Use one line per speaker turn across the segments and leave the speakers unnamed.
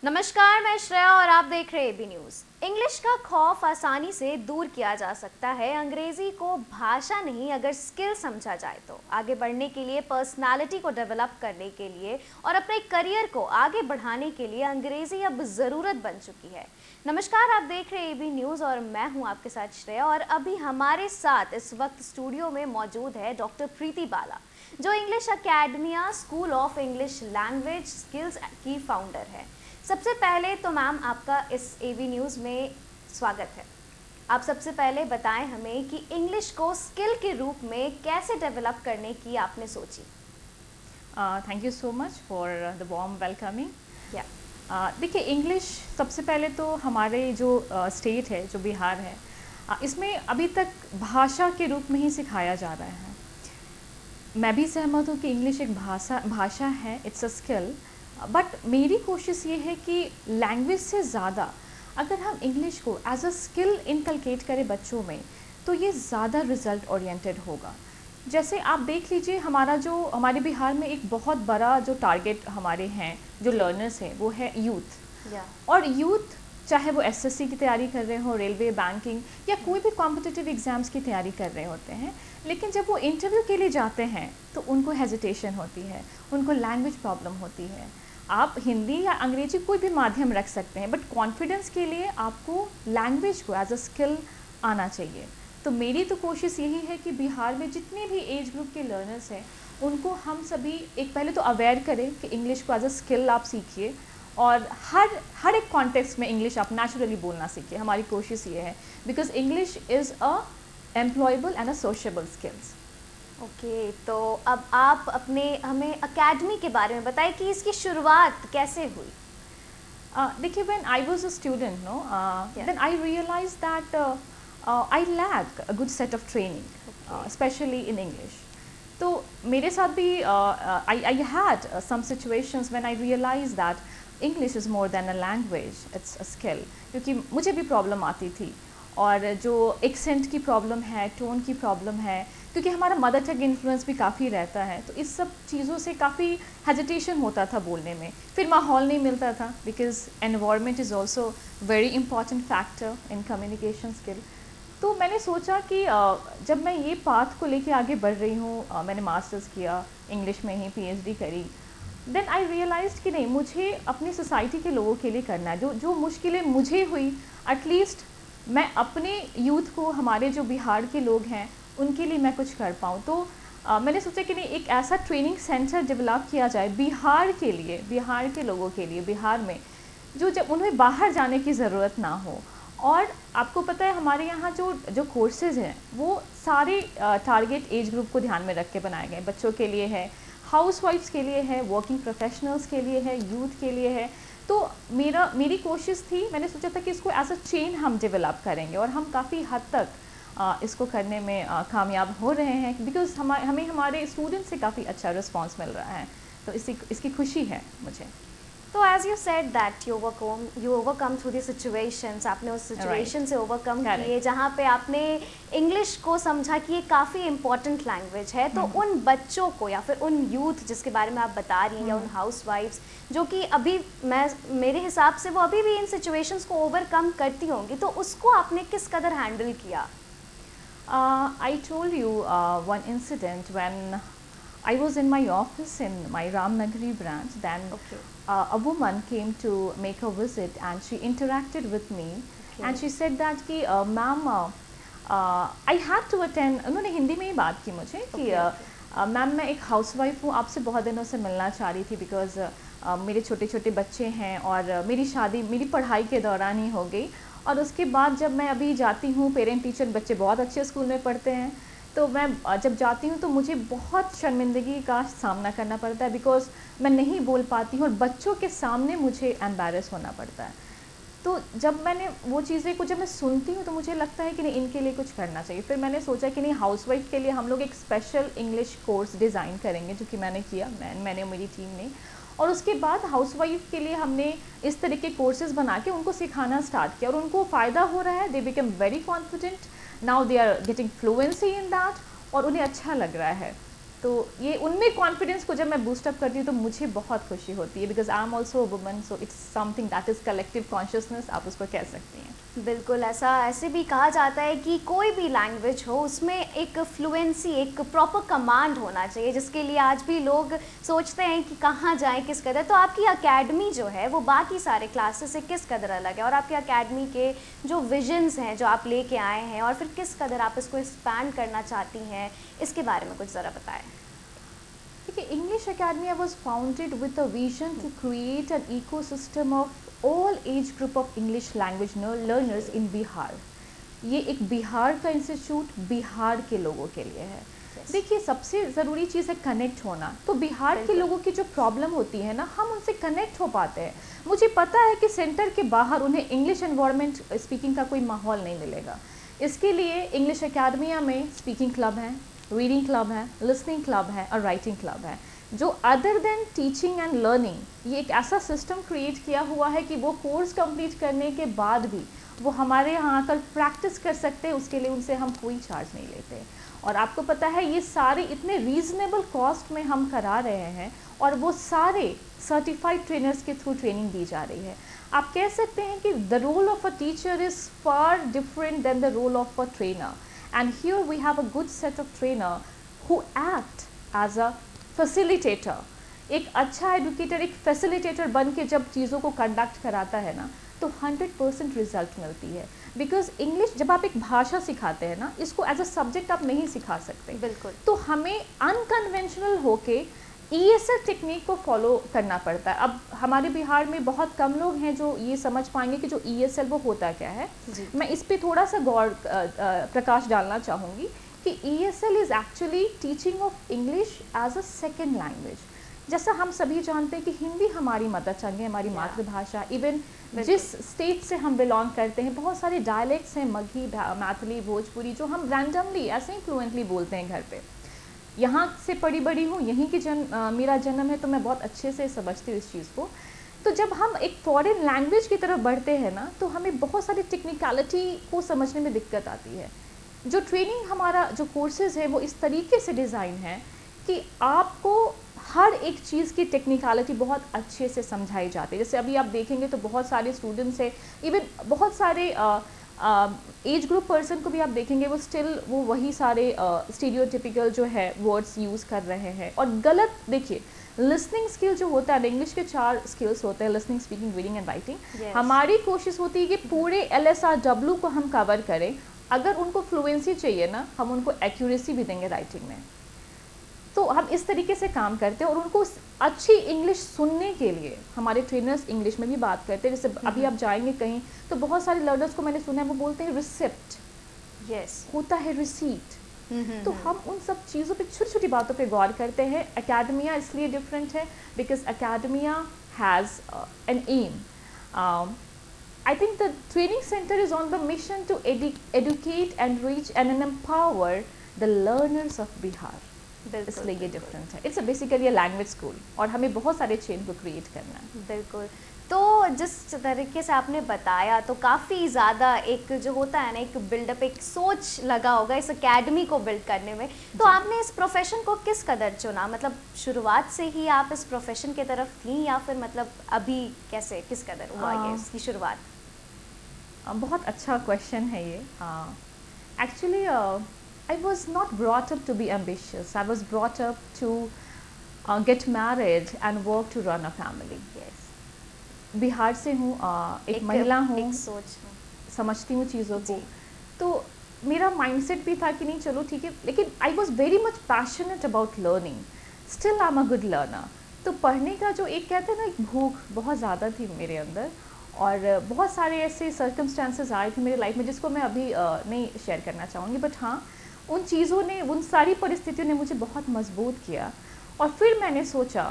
नमस्कार, मैं श्रेया और आप देख रहे हैं एबी न्यूज़। इंग्लिश का खौफ आसानी से दूर किया जा सकता है। अंग्रेजी को भाषा नहीं, अगर स्किल समझा जाए तो आगे बढ़ने के लिए, पर्सनालिटी को डेवलप करने के लिए और अपने करियर को आगे बढ़ाने के लिए अंग्रेजी अब ज़रूरत बन चुकी है। नमस्कार, आप देख रहे हैं एबी न्यूज़ और मैं हूं आपके साथ श्रेया। और अभी हमारे साथ इस वक्त स्टूडियो में मौजूद है डॉक्टर प्रीति बाला, जो English academia school of English language skills की फाउंडर है। सबसे पहले तो मैम, आपका इस एबी न्यूज़ में स्वागत है। आप सबसे पहले बताएं हमें कि इंग्लिश को स्किल के रूप में कैसे डेवलप करने की आपने सोची।
Thank you so much for the warm welcoming.
या
देखिए, इंग्लिश सबसे पहले तो हमारे जो स्टेट है, जो बिहार है, इसमें अभी तक भाषा के रूप में ही सिखाया जा रहा है। मैं भी सहमत हूँ कि इंग्लिश एक भाषा है, इट्स अ स्किल। बट मेरी कोशिश ये है कि लैंग्वेज से ज़्यादा अगर हम इंग्लिश को एज अ स्किल इनकलकेट करें बच्चों में, तो ये ज़्यादा रिज़ल्ट ओरिएंटेड होगा। जैसे आप देख लीजिए, हमारे बिहार में एक बहुत बड़ा जो टारगेट हमारे हैं, जो लर्नर्स हैं, वो है यूथ।
या
और यूथ चाहे वो एसएससी की तैयारी कर रहे हो, रेलवे, बैंकिंग या कोई भी कॉम्पिटिटिव एग्ज़ाम्स की तैयारी कर रहे होते हैं, लेकिन जब वो इंटरव्यू के लिए जाते हैं तो उनको हेजिटेशन होती है, उनको लैंग्वेज प्रॉब्लम होती है। आप हिंदी या अंग्रेजी कोई भी माध्यम रख सकते हैं, बट कॉन्फिडेंस के लिए आपको लैंग्वेज को एज अ स्किल आना चाहिए। तो मेरी तो कोशिश यही है कि बिहार में जितने भी एज ग्रुप के लर्नर्स हैं, उनको हम सभी एक पहले तो अवेयर करें कि इंग्लिश को एज अ स्किल आप सीखिए, और हर एक कॉन्टेक्स्ट में इंग्लिश आप नेचुरली बोलना सीखिए। हमारी कोशिश ये है, because English is a employable and a sociable skills.
Okay, तो अब आप हमें एकेडमी के बारे में बताएं कि इसकी शुरुआत कैसे हुई।
देखिए, when I was a student, no,
Yeah.
then I realized that I lack a good set of training,
Okay.
especially in English. तो मेरे साथ भी I had some situations when I realized that English is more than a language, it's a skill. क्योंकि मुझे भी problem आती थी, और जो एक्सेंट की प्रॉब्लम है, टोन की प्रॉब्लम है, क्योंकि हमारा मदर टंग इन्फ्लुएंस भी काफ़ी रहता है, तो इस सब चीज़ों से काफ़ी हेजिटेशन होता था बोलने में। फिर माहौल नहीं मिलता था, because environment is also very important factor in communication skill. तो मैंने सोचा कि जब मैं ये पाथ को लेके आगे बढ़ रही हूँ, मैंने मास्टर्स किया इंग्लिश में ही, पीएचडी करी, देन आई रियलाइज्ड कि नहीं, मुझे अपनी सोसाइटी के लोगों के लिए करना है। जो मुश्किलें मुझे हुई, एटलीस्ट मैं अपने यूथ को, हमारे जो बिहार के लोग हैं, उनके लिए मैं कुछ कर पाऊँ। तो मैंने सोचा कि नहीं, एक ऐसा ट्रेनिंग सेंटर डेवलप किया जाए बिहार के लिए, बिहार के लोगों के लिए, बिहार में जब उन्हें बाहर जाने की ज़रूरत ना हो। और आपको पता है, हमारे यहाँ जो कोर्सेज़ हैं, वो सारे टारगेट एज ग्रुप को ध्यान में रख के बनाए गए। बच्चों के लिए है, हाउसवाइफ्स के लिए है, वर्किंग प्रोफेशनल्स के लिए है, यूथ के लिए है। तो मेरी कोशिश थी, मैंने सोचा था कि इसको एज अ चेन हम डेवलप करेंगे, और हम काफ़ी हद तक इसको करने में कामयाब हो रहे हैं, बिकॉज हमें हमारे स्टूडेंट से काफ़ी अच्छा रिस्पांस मिल रहा है। तो इसकी खुशी है मुझे।
तो as you said that you overcome through the situations, आपने उस सिचुएशन से ओवरकम किए जहाँ पे आपने इंग्लिश को समझा कि ये काफ़ी इंपॉर्टेंट लैंग्वेज है। तो उन बच्चों को या फिर उन यूथ जिसके बारे में आप बता रही हैं, या उन हाउसवाइफ्स जो कि अभी मेरे हिसाब से वो अभी भी इन सिचुएशंस को ओवरकम करती होंगी, तो उसको आपने किस कदर हैंडल किया?
I told you one incident when I was in my office in my Ramnagari branch. Then
Okay.
A woman came to make a visit, and she interacted with me.
Okay.
And she said that कि ma'am, I had to attend, उन्होंने हिंदी में ही बात की मुझे कि ma'am, मैं एक housewife हूँ, आपसे बहुत दिनों से मिलना चाह रही थी, बिकॉज मेरे छोटे छोटे बच्चे हैं, और मेरी शादी मेरी पढ़ाई के दौरान ही हो गई। और उसके बाद जब मैं अभी जाती हूँ, पेरेंट टीचर, बच्चे बहुत अच्छे स्कूल में पढ़ते हैं, तो मैं जब जाती हूँ तो मुझे बहुत शर्मिंदगी का सामना करना पड़ता है, बिकॉज मैं नहीं बोल पाती हूँ, और बच्चों के सामने मुझे एम्बैरस होना पड़ता है। तो जब मैंने वो चीज़ें को जब मैं सुनती हूँ, तो मुझे लगता है कि नहीं, इनके लिए कुछ करना चाहिए। फिर मैंने सोचा कि नहीं, हाउसवाइफ के लिए हम लोग एक स्पेशल इंग्लिश कोर्स डिज़ाइन करेंगे, जो कि मैंने किया, मैंने और मेरी टीम ने। और उसके बाद हाउसवाइफ के लिए हमने इस तरह के कोर्सेज बना के उनको सिखाना स्टार्ट किया, और उनको फ़ायदा हो रहा है। They become very confident, now they are getting fluency in that, और उन्हें अच्छा लग रहा है। तो ये उनमें कॉन्फिडेंस को जब मैं बूस्टअप करती हूँ तो मुझे बहुत खुशी होती है, because I am also a woman, so it's something that is collective consciousness, आप उसको कह सकती हैं।
बिल्कुल, ऐसा ऐसे भी कहा जाता है कि कोई भी लैंग्वेज हो उसमें एक फ्लुएंसी, एक प्रॉपर कमांड होना चाहिए, जिसके लिए आज भी लोग सोचते हैं कि कहाँ जाएं, किस कदर। तो आपकी एकेडमी जो है वो बाकी सारे क्लासेस से किस कदर अलग है, और आपकी एकेडमी के जो विजन्स हैं जो आप लेके आए हैं, और फिर किस कदर आप इसको एक्सपैंड करना चाहती हैं, इसके बारे में कुछ ज़रा बताएं।
देखिए, English academy I was founded with a vision to create an ecosystem of all age group of English language learners in Bihar. ये एक बिहार का इंस्टीट्यूट बिहार के लोगों के लिए है। देखिए, सबसे ज़रूरी चीज़ है कनेक्ट होना। तो बिहार के लोगों की जो प्रॉब्लम होती है ना, हम उनसे कनेक्ट हो पाते हैं। मुझे पता है कि सेंटर के बाहर उन्हें इंग्लिश एनवायरनमेंट स्पीकिंग का कोई माहौल नहीं मिलेगा। इसके लिए इंग्लिश अकेडमिया में स्पीकिंग क्लब है, रीडिंग क्लब है, लिसनिंग क्लब है और राइटिंग क्लब है, जो other than teaching and learning ये एक ऐसा सिस्टम क्रिएट किया हुआ है कि वो कोर्स कंप्लीट करने के बाद भी वो हमारे यहाँ आकर प्रैक्टिस कर सकते हैं। उसके लिए उनसे हम कोई चार्ज नहीं लेते। और आपको पता है ये सारे इतने रीजनेबल कॉस्ट में हम करा रहे हैं, और वो सारे सर्टिफाइड ट्रेनर्स के थ्रू ट्रेनिंग दी जा रही है। आप कह सकते हैं कि the role of a teacher is far different than the role of a trainer, and here we have a good set of trainer who act as a facilitator। एक अच्छा एडुकेटर एक फैसिलिटेटर बन के जब चीज़ों को कंडक्ट कराता है ना, तो 100% रिजल्ट मिलती है। बिकॉज इंग्लिश जब आप एक भाषा सिखाते हैं ना, इसको एज अ सब्जेक्ट आप नहीं सिखा सकते।
बिल्कुल।
तो हमें अनकन्वेंशनल होके ESL टेक्निक को फॉलो करना पड़ता है। अब हमारे बिहार में बहुत कम लोग हैं जो ये समझ पाएंगे कि जो ESL वो होता क्या है। मैं इस पे थोड़ा सा गौर प्रकाश डालना चाहूँगी कि ESL is actually teaching of English as a second language. जैसा हम सभी जानते हैं कि हिंदी हमारी मदर टंग है, हमारी मातृभाषा। इवन जिस स्टेट से हम बिलोंग करते हैं, बहुत सारे डायलेक्ट्स हैं, मगही, मैथिली, भोजपुरी, जो हम रैंडमली ऐसे ही फ्लुएंटली बोलते हैं घर पे। यहाँ से पढ़ी बड़ी हूँ, यहीं की मेरा जन्म है, तो मैं बहुत अच्छे से समझती हूँ इस चीज़ को। तो जब हम एक फॉरेन लैंग्वेज की तरफ बढ़ते हैं ना, तो हमें बहुत सारी टेक्निकलिटी को समझने में दिक्कत आती है। जो ट्रेनिंग हमारा जो कोर्सेज़ है वो इस तरीके से डिज़ाइन है कि आपको हर एक चीज़ की टेक्निकलिटी बहुत अच्छे से समझाई जाती है। जैसे अभी आप देखेंगे तो बहुत सारे स्टूडेंट्स हैं, इवन बहुत सारे एज ग्रुप पर्सन को भी आप देखेंगे वो स्टिल वो वही सारे स्टीरियोटिपिकल जो है वर्ड्स यूज़ कर रहे हैं। और गलत, देखिए, लिसनिंग स्किल जो होता है, इंग्लिश के 4 स्किल्स होते हैं, listening, speaking, reading and writing. हमारी कोशिश होती है कि पूरे LSRW को हम कवर करें। अगर उनको फ्लुएंसी चाहिए ना, हम उनको एक्यूरेसी भी देंगे राइटिंग में। तो हम इस तरीके से काम करते हैं, और उनको अच्छी इंग्लिश सुनने के लिए हमारे ट्रेनर्स इंग्लिश में भी बात करते हैं। जैसे अभी आप जाएंगे कहीं तो बहुत सारे लर्नर्स को मैंने सुना है वो बोलते हैं रिसिप्ट, होता है रिसीट। तो हम उन सब चीज़ों पे, छोटी छोटी बातों पे गौर करते हैं। एकेडमिया इसलिए डिफरेंट है because academia has an aim. I think the training center is on the mission to educate and reach and empower the learners of Bihar। इसलिए ये डिफरेंट है। इट्स बेसिकली लैंग्वेज स्कूल, और हमें बहुत सारे chain को create करना है।
बिल्कुल। तो जिस तरीके से आपने बताया, तो काफ़ी ज़्यादा एक जो होता है ना, एक बिल्डअप, एक सोच लगा होगा इस एकेडमी को बिल्ड करने में। तो आपने इस प्रोफेशन को किस कदर चुना? मतलब शुरुआत से ही आप इस प्रोफेशन की तरफ थी, या फिर मतलब अभी कैसे, किस कदर हुआ ये इसकी शुरुआत?
बहुत अच्छा क्वेश्चन है ये। Actually I was not brought up to be ambitious. I was brought up to get married and work to run a family.
Yes.
Bihar से हूँ, एक महिला हूँ,
एक सोच
समझती हूँ चीज़ों को। तो मेरा माइंडसेट भी था कि नहीं चलो ठीक है, लेकिन I was very much passionate about learning. Still I'm a good learner. तो पढ़ने का जो एक कहते हैं ना, एक भूख बहुत ज़्यादा थी मेरे अंदर, और बहुत सारे ऐसे सर्कमस्टांसेस आए थे मेरी लाइफ में जिसको मैं अभी नहीं शेयर करना चाहूँगी। बट हाँ, उन चीज़ों ने, उन सारी परिस्थितियों ने मुझे बहुत मजबूत किया। और फिर मैंने सोचा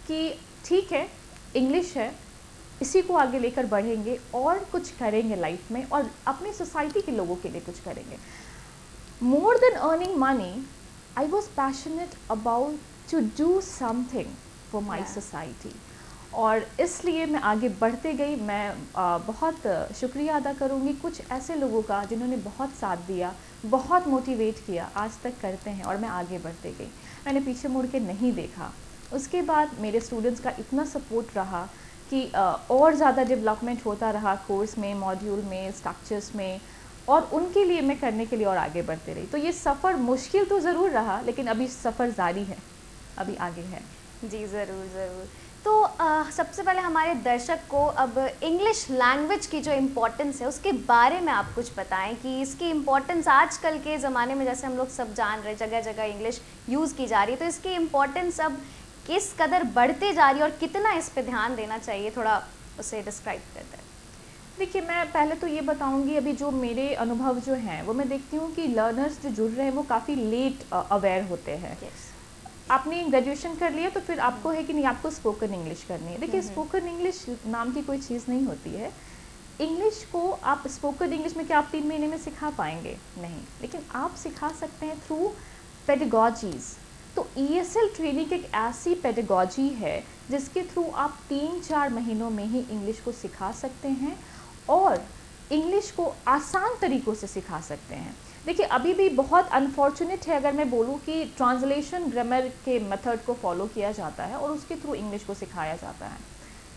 कि ठीक है, इंग्लिश है, इसी को आगे लेकर बढ़ेंगे और कुछ करेंगे लाइफ में, और अपनी सोसाइटी के लोगों के लिए कुछ करेंगे। More than earning money, I was passionate about to do something for my society, और इसलिए मैं आगे बढ़ते गई। मैं बहुत शुक्रिया अदा करूँगी कुछ ऐसे लोगों का जिन्होंने बहुत साथ दिया, बहुत मोटिवेट किया, आज तक करते हैं, और मैं आगे बढ़ते गई। मैंने पीछे मुड़ के नहीं देखा। उसके बाद मेरे स्टूडेंट्स का इतना सपोर्ट रहा कि और ज़्यादा डेवलपमेंट होता रहा कोर्स में, मॉड्यूल में, स्ट्रक्चर्स में, और उनके लिए मैं करने के लिए और आगे बढ़ते रही। तो ये सफ़र मुश्किल तो ज़रूर रहा, लेकिन अभी सफ़र जारी है, अभी आगे है।
जी ज़रूर ज़रूर। तो सबसे पहले हमारे दर्शक को अब इंग्लिश लैंग्वेज की जो इम्पोर्टेंस है उसके बारे में आप कुछ बताएं कि इसकी इम्पोर्टेंस आजकल के ज़माने में, जैसे हम लोग सब जान रहे, जगह जगह इंग्लिश यूज़ की जा रही है, तो इसकी इम्पोर्टेंस अब किस कदर बढ़ते जा रही है और कितना इस पे ध्यान देना चाहिए, थोड़ा उसे डिस्क्राइब करते हैं।
देखिए, मैं पहले तो ये बताऊंगी, अभी जो मेरे अनुभव जो हैं वो मैं देखती हूँ कि लर्नर्स जो जुड़ रहे हैं वो काफ़ी लेट अवेयर होते हैं। आपने ग्रेजुएशन कर लिया तो फिर आपको है कि नहीं, आपको स्पोकन इंग्लिश करनी है। देखिए, स्पोकन इंग्लिश नाम की कोई चीज़ नहीं होती है। इंग्लिश को आप स्पोकन इंग्लिश में क्या आप 3 महीने में सिखा पाएंगे? नहीं, लेकिन आप सिखा सकते हैं थ्रू पेडागॉजीज़। तो ESL ट्रेनिंग एक ऐसी पेडागॉजी है जिसके थ्रू आप 3-4 महीनों में ही इंग्लिश को सिखा सकते हैं और इंग्लिश को आसान तरीक़ों से सिखा सकते हैं। देखिए, अभी भी बहुत अनफॉर्चुनेट है अगर मैं बोलूँ कि ट्रांसलेशन ग्रामर के मेथड को फॉलो किया जाता है और उसके थ्रू इंग्लिश को सिखाया जाता है।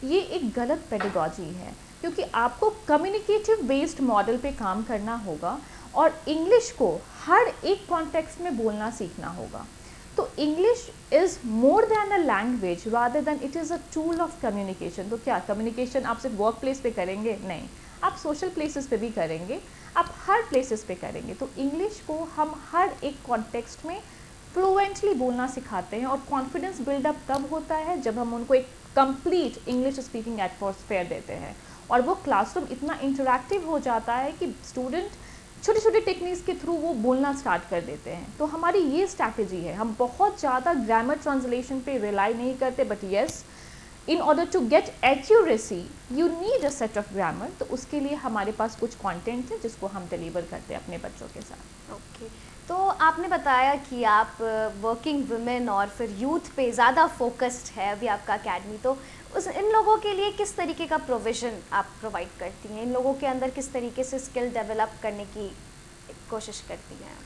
ये एक गलत पेडागॉजी है, क्योंकि आपको कम्युनिकेटिव बेस्ड मॉडल पे काम करना होगा और इंग्लिश को हर एक कॉन्टेक्स्ट में बोलना सीखना होगा। तो English is more than a language rather than it is a tool of communication. तो क्या कम्युनिकेशन आप सिर्फ वर्क प्लेस पे करेंगे? नहीं, आप सोशल प्लेसेस पे भी करेंगे, आप हर प्लेसेस पे करेंगे। तो इंग्लिश को हम हर एक कॉन्टेक्स्ट में फ्लुएंटली बोलना सिखाते हैं और कॉन्फिडेंस बिल्डअप तब होता है जब हम उनको एक कंप्लीट इंग्लिश स्पीकिंग एटमॉस्फेयर देते हैं और वो क्लासरूम इतना इंटरैक्टिव हो जाता है कि स्टूडेंट छोटे छोटे टेक्निक्स के थ्रू वो बोलना स्टार्ट कर देते हैं। तो हमारी ये स्ट्रैटेजी है, हम बहुत ज़्यादा ग्रामर ट्रांसलेशन पे रिलाई नहीं करते, but yes, in order to get accuracy you need a set of grammar. तो उसके लिए हमारे पास कुछ कंटेंट है जिसको हम डिलीवर करते हैं अपने बच्चों के साथ।
ओके, तो आपने बताया कि आप वर्किंग वुमेन और फिर यूथ पे ज़्यादा फोकस्ड है अभी आपका अकेडमी, तो इन लोगों के लिए किस तरीके का प्रोविज़न आप प्रोवाइड करती हैं? इन लोगों के अंदर किस तरीके से स्किल डेवलप करने की कोशिश करती हैं?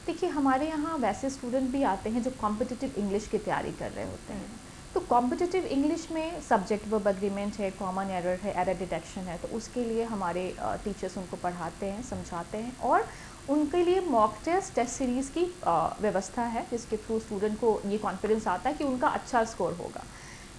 देखिए, हमारे यहाँ वैसे स्टूडेंट भी आते हैं जो कॉम्पिटिटिव इंग्लिश की तैयारी कर रहे होते हैं। तो कॉम्पिटिटिव इंग्लिश में सब्जेक्ट वर्ब एग्रीमेंट है, कॉमन एरर है, एरर डिटेक्शन है। तो उसके लिए हमारे टीचर्स उनको पढ़ाते हैं, समझाते हैं और उनके लिए मॉक टेस्ट सीरीज़ की व्यवस्था है जिसके थ्रू स्टूडेंट को ये कॉन्फिडेंस आता है कि उनका अच्छा स्कोर होगा।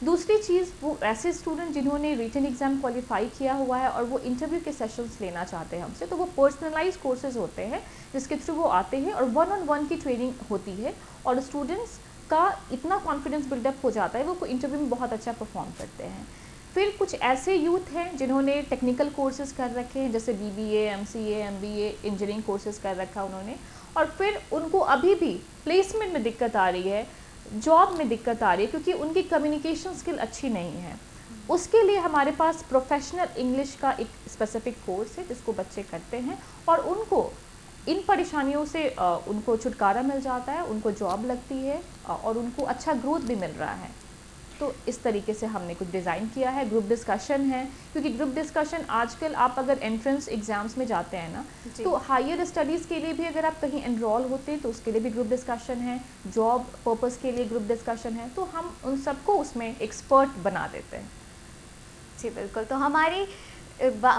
दूसरी चीज़, वो ऐसे स्टूडेंट जिन्होंने रिटन एग्ज़ाम क्वालिफाई किया हुआ है और वो इंटरव्यू के सेशंस लेना चाहते हैं हमसे, तो वो पर्सनलाइज कोर्सेज होते हैं जिसके थ्रू वो आते हैं और 1-on-1 की ट्रेनिंग होती है और स्टूडेंट्स का इतना कॉन्फिडेंस बिल्डअप हो जाता है, वो इंटरव्यू में बहुत अच्छा परफॉर्म करते हैं। फिर कुछ ऐसे यूथ हैं जिन्होंने टेक्निकल कोर्सेज कर रखे हैं, जैसे BBA, MCA, MBA, engineering courses कर रखा उन्होंने, और फिर उनको अभी भी प्लेसमेंट में दिक्कत आ रही है, जॉब में दिक्कत आ रही है क्योंकि उनकी कम्युनिकेशन स्किल अच्छी नहीं है। उसके लिए हमारे पास प्रोफेशनल इंग्लिश का एक स्पेसिफिक कोर्स है जिसको बच्चे करते हैं और उनको इन परेशानियों से उनको छुटकारा मिल जाता है, उनको जॉब लगती है और उनको अच्छा ग्रोथ भी मिल रहा है। तो इस तरीके से हमने कुछ डिज़ाइन किया है। ग्रुप डिस्कशन है, क्योंकि ग्रुप डिस्कशन आजकल आप अगर एंट्रेंस एग्ज़ाम्स में जाते हैं ना, तो हायर स्टडीज़ के लिए भी अगर आप कहीं एनरोल होते हैं तो उसके लिए भी ग्रुप डिस्कशन है, जॉब पर्पस के लिए ग्रुप डिस्कशन है, तो हम उन सबको उसमें एक्सपर्ट बना देते हैं।
जी बिल्कुल। तो हमारी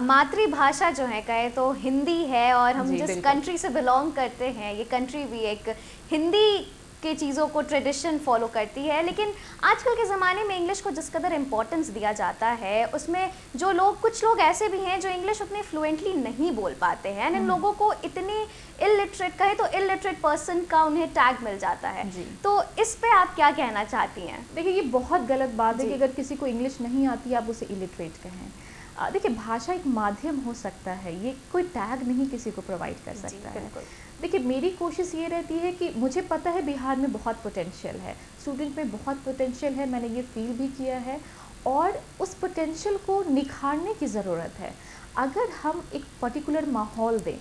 मातृभाषा जो है कहे तो हिंदी है और हम जिस कंट्री से बिलोंग करते हैं, ये कंट्री भी एक हिंदी के चीज़ों को ट्रेडिशन फॉलो करती है, लेकिन आजकल के ज़माने में इंग्लिश को जिस कदर इम्पोर्टेंस दिया जाता है उसमें जो लोग, कुछ लोग ऐसे भी हैं जो इंग्लिश उतने फ्लुएंटली नहीं बोल पाते हैं, इन लोगों को इतनी इलिटरेट, कहे तो इलिटरेट पर्सन का उन्हें टैग मिल जाता है। तो इस पे आप क्या कहना चाहती हैं?
देखिए, ये बहुत गलत बात है कि अगर किसी को इंग्लिश नहीं आती आप उसे इलिटरेट कहें। देखिए, भाषा एक माध्यम हो सकता है, ये कोई टैग नहीं किसी को प्रोवाइड कर सकता है। देखिए, मेरी कोशिश ये रहती है कि मुझे पता है बिहार में बहुत पोटेंशियल है, स्टूडेंट में बहुत पोटेंशियल है, मैंने ये फील भी किया है और उस पोटेंशियल को निखारने की ज़रूरत है। अगर हम एक पर्टिकुलर माहौल दें,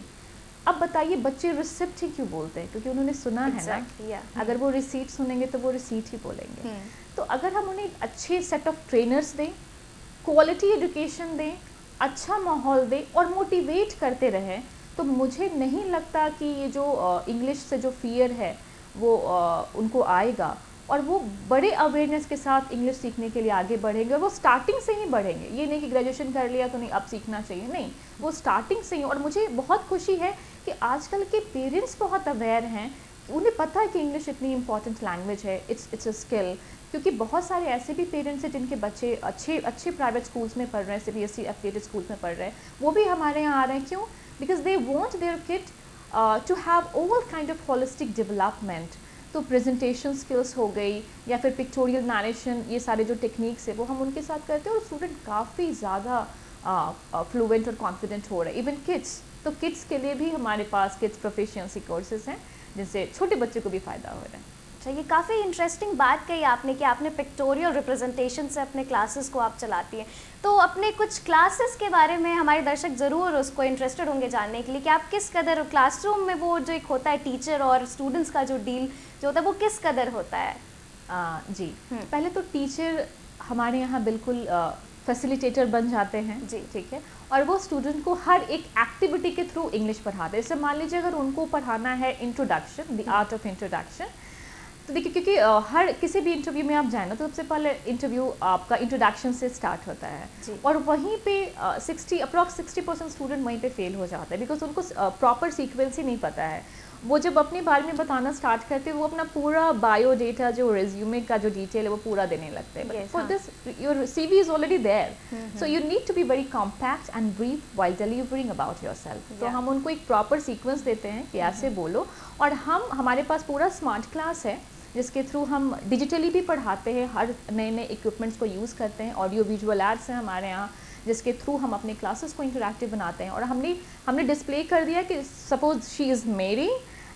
अब बताइए बच्चे रिसिप्ट ही क्यों बोलते हैं? क्योंकि उन्होंने सुना है ना। अगर वो रिसीट सुनेंगे तो वो रिसीट ही बोलेंगे। तो अगर हम उन्हें अच्छे सेट ऑफ ट्रेनर्स दें, क्वालिटी एजुकेशन दें, अच्छा माहौल दें और मोटिवेट करते रहें, तो मुझे नहीं लगता कि ये जो इंग्लिश से जो फियर है वो उनको आएगा और वो बड़े अवेयरनेस के साथ इंग्लिश सीखने के लिए आगे बढ़ेंगे। और वो स्टार्टिंग से ही बढ़ेगे, ये नहीं कि ग्रेजुएशन कर लिया तो नहीं अब सीखना चाहिए, नहीं, वो स्टार्टिंग से ही। और मुझे बहुत खुशी है कि आजकल के पेरेंट्स बहुत अवेयर हैं, उन्हें पता है कि इंग्लिश इतनी इंपॉर्टेंट लैंग्वेज है, इट्स अ स्किल। क्योंकि बहुत सारे ऐसे भी पेरेंट्स हैं जिनके बच्चे अच्छे अच्छे प्राइवेट स्कूल्स में पढ़ रहे हैं, CBSE एफिलिएटेड स्कूल्स में पढ़ रहे हैं, वो भी हमारे यहाँ आ रहे हैं। क्यों? Because they want their kid to have all kind of holistic development. तो प्रेजेंटेशन स्किल्स हो गई या फिर पिक्टोरियल नरेशन, ये सारे जो टेक्निक्स है वो हम उनके साथ करते हैं और स्टूडेंट काफ़ी ज़्यादा फ्लुएंट और कॉन्फिडेंट हो रहे हैं। इवन किड्स, तो किड्स के लिए भी हमारे पास किड्स प्रोफिशिएंसी कोर्सेज हैं जिनसे छोटे बच्चे को भी फ़ायदा हो रहा है।
अच्छा, ये काफ़ी इंटरेस्टिंग बात कही आपने कि आपने पिक्टोरियल रिप्रेजेंटेशन से अपने क्लासेस को आप चलाती हैं। तो अपने कुछ क्लासेस के बारे में हमारे दर्शक ज़रूर उसको इंटरेस्टेड होंगे जानने के लिए कि आप किस कदर क्लासरूम में वो जो एक होता है टीचर और स्टूडेंट्स का जो डील जो होता है वो किस कदर होता है?
जी, पहले तो टीचर हमारे यहाँ बिल्कुल फैसिलिटेटर बन जाते हैं
जी,
ठीक है, और वो स्टूडेंट को हर एक एक्टिविटी के थ्रू इंग्लिश पढ़ाते हैं। जैसे मान लीजिए अगर उनको पढ़ाना है introduction, the art of introduction, तो देखिए क्योंकि हर किसी भी इंटरव्यू में आप जाए ना तो सबसे पहले इंटरव्यू आपका इंट्रोडक्शन से स्टार्ट होता है और वहीं पे 60% स्टूडेंट वहीं पे फेल हो जाते हैं बिकॉज उनको प्रॉपर सीक्वेंस ही नहीं पता है। वो जब अपने बारे में बताना स्टार्ट करते हैं वो अपना पूरा बायो डेटा जो रेज्यूमे का जो डिटेल है वो पूरा देने लगते हैं। For this your CV is already there, so you need to be very compact and brief while delivering about yourself. तो हम उनको एक प्रॉपर सीक्वेंस देते हैं कि ऐसे बोलो, और हमारे पास पूरा स्मार्ट क्लास है जिसके थ्रू हम डिजिटली भी पढ़ाते हैं, हर नए नए इक्विपमेंट्स को यूज़ करते हैं, ऑडियो विजुअल एड्स हैं हमारे यहाँ जिसके थ्रू हम अपने क्लासेस को इंटरैक्टिव बनाते हैं। और हमने डिस्प्ले कर दिया कि सपोज शी इज़ मेरी,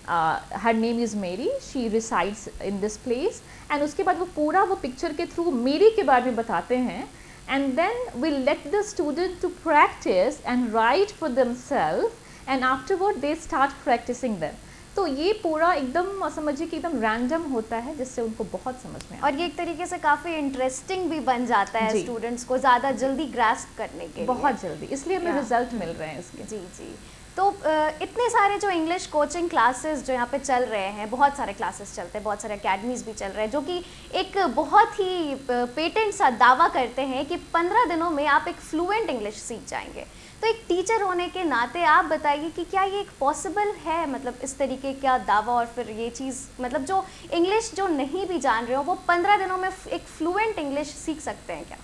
हर नेम इज़ मेरी, she resides in this place, and उसके बाद वो पूरा वो पिक्चर के थ्रू मेरी के बारे में बताते हैं, and then we let the student to practice and write for themselves, and afterward they start practicing them. तो ये पूरा एकदम समझिए कि एकदम रैंडम होता है जिससे उनको बहुत समझ में आता है
और ये एक तरीके से काफ़ी इंटरेस्टिंग भी बन जाता है स्टूडेंट्स को ज़्यादा जल्दी ग्रास्प करने के लिए, बहुत
जल्दी, इसलिए हमें रिजल्ट मिल रहे हैं इसके।
जी जी। तो इतने सारे जो इंग्लिश कोचिंग क्लासेस जो यहाँ पे चल रहे हैं, बहुत सारे क्लासेस चलते हैं, बहुत सारे अकेडमीज़ भी चल रहे हैं जो कि एक बहुत ही पेटेंट सा दावा करते हैं कि 15 दिनों में आप एक फ्लुएंट इंग्लिश सीख जाएंगे। तो एक टीचर होने के नाते आप बताइए कि क्या ये एक पॉसिबल है, मतलब इस तरीके का दावा, और फिर ये चीज़ मतलब जो इंग्लिश जो नहीं भी जान रहे हो वो 15 दिनों में एक फ्लुएंट इंग्लिश सीख सकते हैं क्या?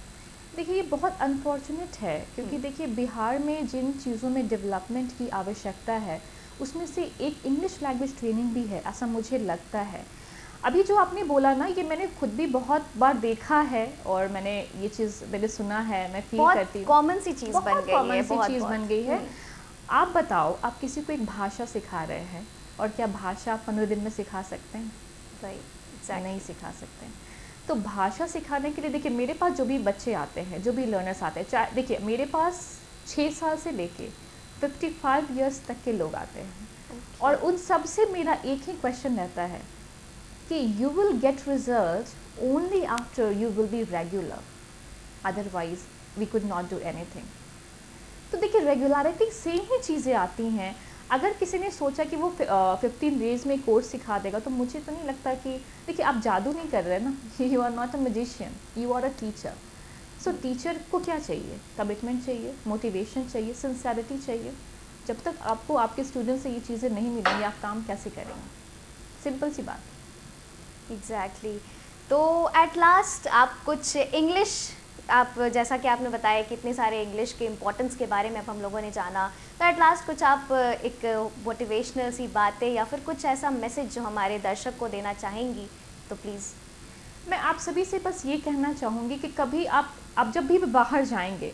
देखिए ये बहुत अनफॉर्चुनेट है क्योंकि देखिए बिहार में जिन चीज़ों में डेवलपमेंट की आवश्यकता है उसमें से एक इंग्लिश लैंग्वेज ट्रेनिंग भी है, ऐसा मुझे लगता है। अभी जो आपने बोला ना, ये मैंने खुद भी बहुत बार देखा है और मैंने ये चीज़ मैंने सुना है, मैं फील करती हूँ
कॉमन सी चीज़ बन गई है,
कॉमन सी चीज़ बन गई है। आप बताओ, आप किसी को एक भाषा सिखा रहे हैं और क्या भाषा आप 15 दिन में सिखा सकते हैं? नहीं सिखा सकते हैं। तो भाषा सिखाने के लिए देखिए मेरे पास जो भी बच्चे आते हैं, जो भी लर्नर्स आते हैं, चाहे देखिए मेरे पास 6 साल से लेके 55 इयर्स तक के लोग आते हैं और उन सब से मेरा एक ही क्वेश्चन रहता है कि you will get result only after you will be regular, otherwise we could not do anything. तो देखिए रेगुलरिटी से ही चीज़ें आती हैं। अगर किसी ने सोचा कि वो 15 डेज में कोर्स सिखा देगा तो मुझे तो नहीं लगता कि, देखिए आप जादू नहीं कर रहे ना, you are not a magician, you are a teacher. So teacher को क्या चाहिए? कमिटमेंट चाहिए, मोटिवेशन चाहिए, सिंसेरिटी चाहिए। जब तक आपको आपके स्टूडेंट से ये चीज़ें नहीं मिलेंगी आप काम कैसे करेंगे? सिंपल सी बात।
एग्जैक्टली तो एट लास्ट आप कुछ इंग्लिश, आप जैसा कि आपने बताया कि इतने सारे इंग्लिश के इम्पोर्टेंस के बारे में अब हम लोगों ने जाना, तो एट लास्ट कुछ आप एक मोटिवेशनल सी बातें या फिर कुछ ऐसा मैसेज जो हमारे दर्शक को देना चाहेंगी तो प्लीज़।
मैं आप सभी से बस ये कहना चाहूँगी कि कभी आप जब भी बाहर जाएंगे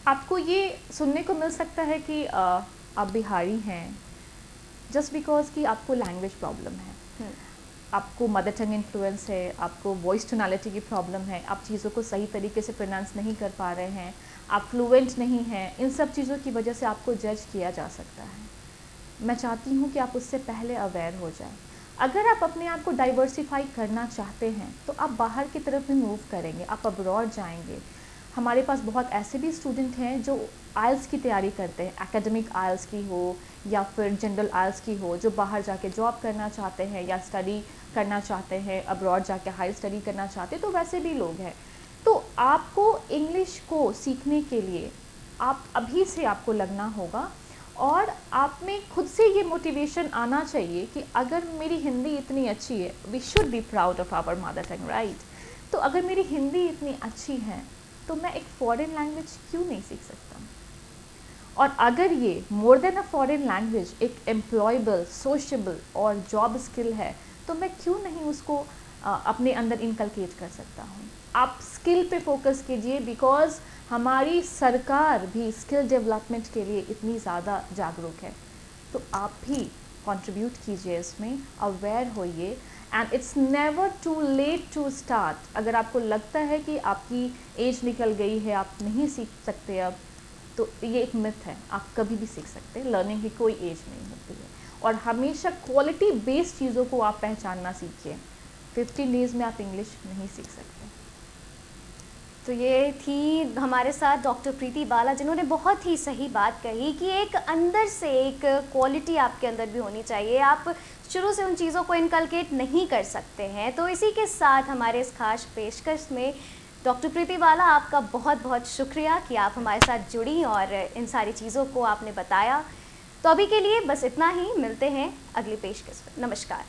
आपको ये सुनने को मिल सकता है कि आप बिहारी हैं जस्ट बिकॉज कि आपको लैंग्वेज प्रॉब्लम है, आपको मदर टंग इन्फ्लुएंस है, आपको वॉइस टोनालिटी की प्रॉब्लम है, आप चीज़ों को सही तरीके से प्रोनाउंस नहीं कर पा रहे हैं, आप फ्लुएंट नहीं हैं, इन सब चीज़ों की वजह से आपको जज किया जा सकता है। मैं चाहती हूँ कि आप उससे पहले अवेयर हो जाएं। अगर आप अपने आप को डाइवर्सिफाई करना चाहते हैं तो आप बाहर की तरफ भी मूव करेंगे, आप अब्रॉड जाएंगे। हमारे पास बहुत ऐसे भी स्टूडेंट हैं जो आइल्स की तैयारी करते हैं, एकेडमिक आइल्स की हो या फिर जनरल आइल्स की हो, जो बाहर जाके जॉब करना चाहते हैं या स्टडी करना चाहते हैं, अब्रॉड जाके हाई स्टडी करना चाहते हैं, तो वैसे भी लोग हैं। तो आपको इंग्लिश को सीखने के लिए आप अभी से आपको लगना होगा, और आप में खुद से ये मोटिवेशन आना चाहिए कि अगर मेरी हिंदी इतनी अच्छी है, we should be proud of our mother tongue, right? तो अगर मेरी हिंदी इतनी अच्छी है तो मैं एक फॉरेन लैंग्वेज क्यों नहीं सीख सकता? और अगर ये more than a foreign language एक एम्प्लॉयबल, सोशेबल और जॉब स्किल है, तो मैं क्यों नहीं उसको अपने अंदर इनकलकेट कर सकता हूँ? आप स्किल पे फोकस कीजिए, बिकॉज हमारी सरकार भी स्किल डेवलपमेंट के लिए इतनी ज़्यादा जागरूक है। तो आप भी कंट्रीब्यूट कीजिए इसमें, अवेयर होइए, and it's never too late to start. अगर आपको लगता है कि आपकी एज निकल गई है, आप नहीं सीख सकते अब, तो ये एक मिथ है, आप कभी भी सीख सकते हैं। लर्निंग की कोई एज नहीं होती है, और हमेशा क्वालिटी बेस्ड चीज़ों को आप पहचानना सीखिए। 15 डेज़ में आप इंग्लिश नहीं सीख सकते।
तो ये थी हमारे साथ डॉक्टर प्रीति बाला, जिन्होंने बहुत ही सही बात कही कि एक अंदर से एक क्वालिटी आपके अंदर भी होनी चाहिए, आप शुरू से उन चीज़ों को इनकलकेट नहीं कर सकते हैं। तो इसी के साथ हमारे इस खास पेशकश में डॉक्टर प्रीति बाला, आपका बहुत बहुत शुक्रिया कि आप हमारे साथ जुड़ी और इन सारी चीज़ों को आपने बताया। तो अभी के लिए बस इतना ही, मिलते हैं अगली पेशकश में। नमस्कार।